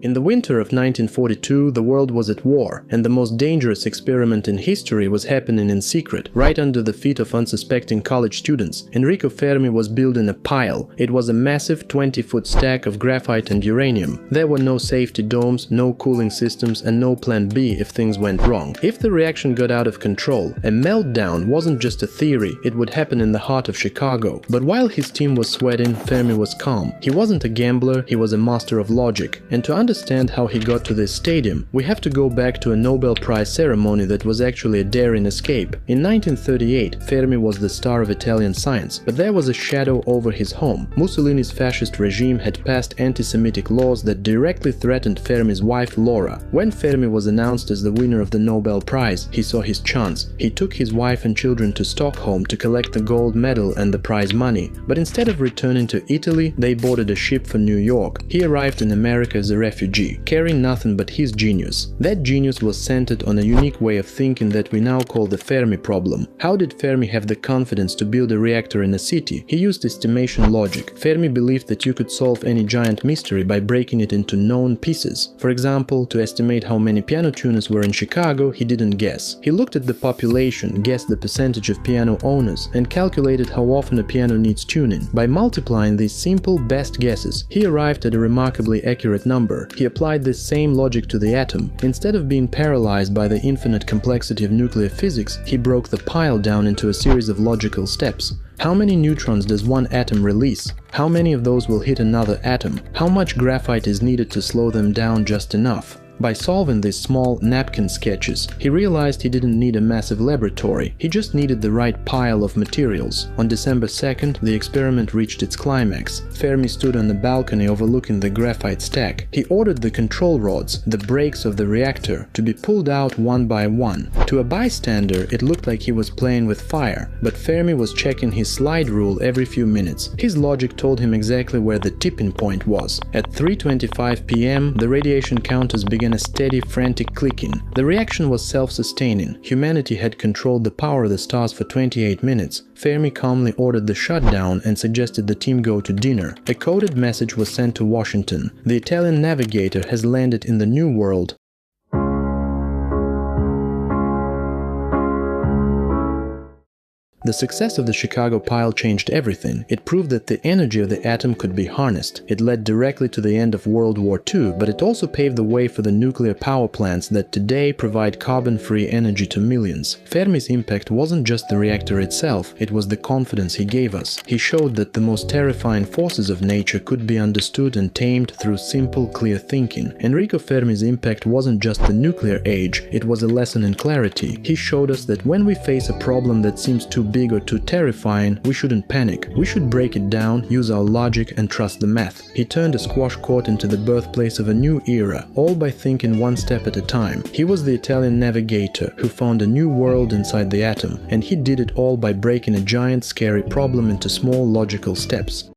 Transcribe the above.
In the winter of 1942, the world was at war, and the most dangerous experiment in history was happening in secret, right under the feet of unsuspecting college students. Enrico Fermi was building a pile. It was a massive 20-foot stack of graphite and uranium. There were no safety domes, no cooling systems, and no plan B if things went wrong. If the reaction got out of control, a meltdown wasn't just a theory, it would happen in the heart of Chicago. But while his team was sweating, Fermi was calm. He wasn't a gambler, he was a master of logic. And to understand how he got to this stadium, we have to go back to a Nobel Prize ceremony that was actually a daring escape. In 1938, Fermi was the star of Italian science, but there was a shadow over his home. Mussolini's fascist regime had passed anti-Semitic laws that directly threatened Fermi's wife Laura. When Fermi was announced as the winner of the Nobel Prize, he saw his chance. He took his wife and children to Stockholm to collect the gold medal and the prize money. But instead of returning to Italy, they boarded a ship for New York. He arrived in America as a refugee, carrying nothing but his genius. That genius was centered on a unique way of thinking that we now call the Fermi problem. How did Fermi have the confidence to build a reactor in a city? He used estimation logic. Fermi believed that you could solve any giant mystery by breaking it into known pieces. For example, to estimate how many piano tuners were in Chicago, he didn't guess. He looked at the population, guessed the percentage of piano owners, and calculated how often a piano needs tuning. By multiplying these simple best guesses, he arrived at a remarkably accurate number. He applied this same logic to the atom. Instead of being paralyzed by the infinite complexity of nuclear physics, he broke the pile down into a series of logical steps. How many neutrons does one atom release? How many of those will hit another atom? How much graphite is needed to slow them down just enough? By solving these small napkin sketches, he realized he didn't need a massive laboratory, he just needed the right pile of materials. On December 2nd, the experiment reached its climax. Fermi stood on the balcony overlooking the graphite stack. He ordered the control rods, the brakes of the reactor, to be pulled out one by one. To a bystander, it looked like he was playing with fire, but Fermi was checking his slide rule every few minutes. His logic told him exactly where the tipping point was. At 3:25 p.m., the radiation counters began a steady, frantic clicking. The reaction was self-sustaining. Humanity had controlled the power of the stars for 28 minutes. Fermi calmly ordered the shutdown and suggested the team go to dinner. A coded message was sent to Washington. The Italian navigator has landed in the New World. The success of the Chicago pile changed everything. It proved that the energy of the atom could be harnessed. It led directly to the end of World War II, but it also paved the way for the nuclear power plants that today provide carbon-free energy to millions. Fermi's impact wasn't just the reactor itself, it was the confidence he gave us. He showed that the most terrifying forces of nature could be understood and tamed through simple, clear thinking. Enrico Fermi's impact wasn't just the nuclear age, it was a lesson in clarity. He showed us that when we face a problem that seems too big or too terrifying, we shouldn't panic. We should break it down, use our logic, and trust the math. He turned a squash court into the birthplace of a new era, all by thinking one step at a time. He was the Italian navigator who found a new world inside the atom, and he did it all by breaking a giant, scary problem into small, logical steps.